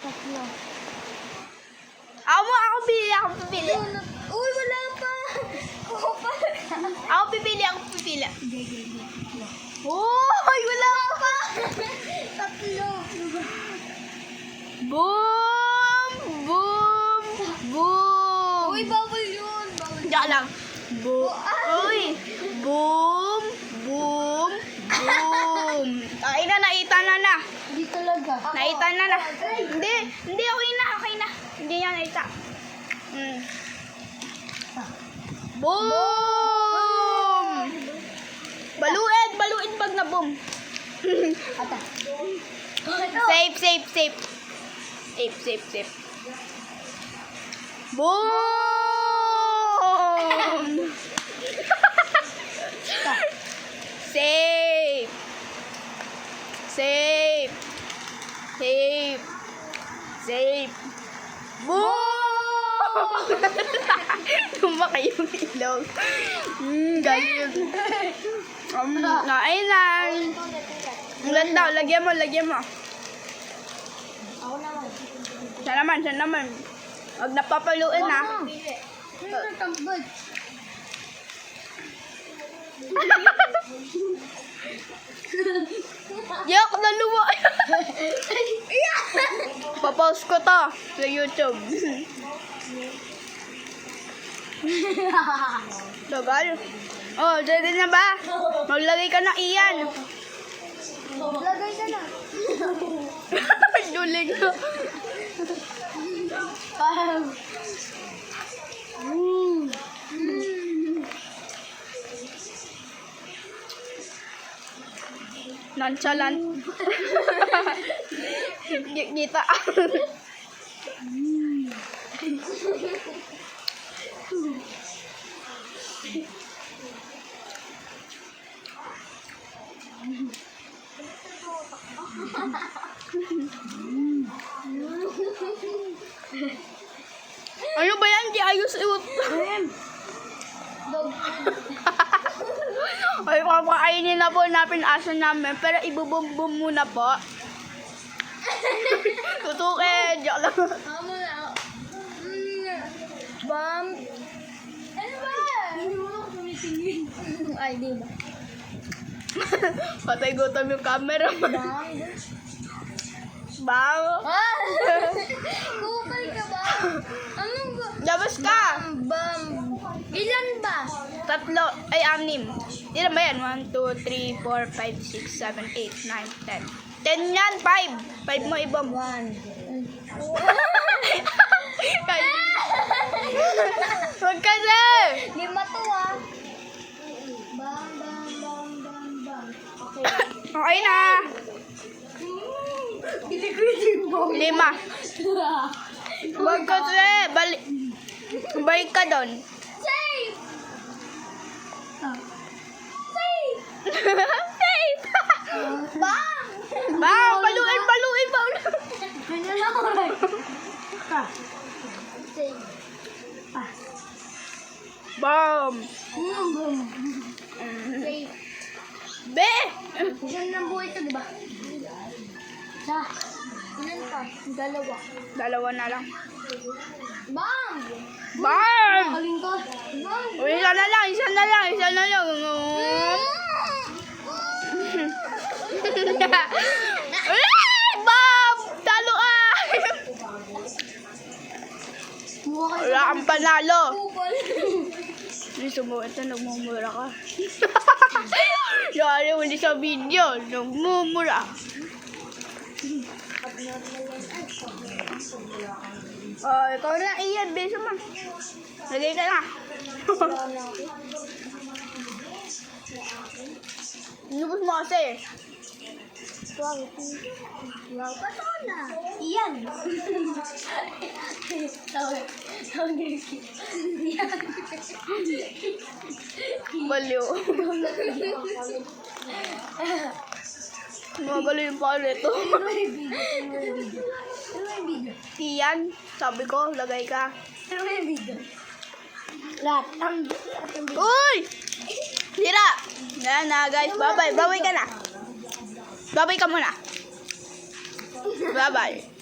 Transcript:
Tatlo. Ako pipili. Uy, wala pa. Ako pa. Ako pipili. Gigi. Tatlo. Uy, wala pa. Tatlo. Boom! Boom! Boom! Uy, bawal yun. Bawal. Diyan lang. Boom! Uy! Boom! Boom! Boom! Ay na, naita na. Hindi talaga. Naita na. Hindi, okay na. Hindi niya naita. Boom! Baluin pag na boom. Ata. Safe. Boom! Safe. Boom! Lumaki yung ilog. Galing. Nain lang. Ulan daw, lagyan mo. Ako naman. Siya naman. Huwag napapaluin ha. Ano tambad? Yak, dalawa. Papost ko to sa YouTube. Tagal. Oh, ready na ba? Maglagay ka ng iyan. Lagay ka na. Duling ko. Nonchalant. Kita. Ano ba yan? Di ayos iwot. Ay, papakainin na po natin aso namin. Pero ibubumbum muna po. Tutukin. Diyak lang. Ako na. Bam. Ano ba? Hindi mo ako tumitingin. Ay, di ba? Patay gutom yung camera. Bam. Bang. Ah! Kupal ka ba? Ano ba? Labas ka. Bam. Ilan ba? 3, ay 6. Ilan ba yan? 1, 2, 3, 4, 5, 6, 7, 8, 9, 10. 10 yan, 5. 5 mo ibang. 1. Huwag kasi. Di matuwa. Bam. Okay. Okay na. Hindi ko yung bom. 5. Huwag kasi. Balik ka doon. Safe! Safe. Bam! Bang, baluin. Ano lang ako rin? Safe. Bam. Safe. Be. Ilan ng buhay ito, di ba? Isa. Ilan pa? Dalawa. Na lang. Bam! Bam. Kaling ko. Bam! Isa na lang. Bam! Talo ka! Buha kayo Wala kang panalo. kupal. Ito, nagmumura ka. Yari, hindi sa video. Nagmumura. Ikaw na, iyan. Beso mo. Lagay ka na. Inubos mo kasi. Wow, pato na. Iyan. Baliw. Mabalo yung pala ito. Iyan, sabi ko, lagay ka. Lahat. Uy! Tira! Yan na guys, bye-bye. Bye-bye ka na. Bye-bye ka muna. Bye-bye.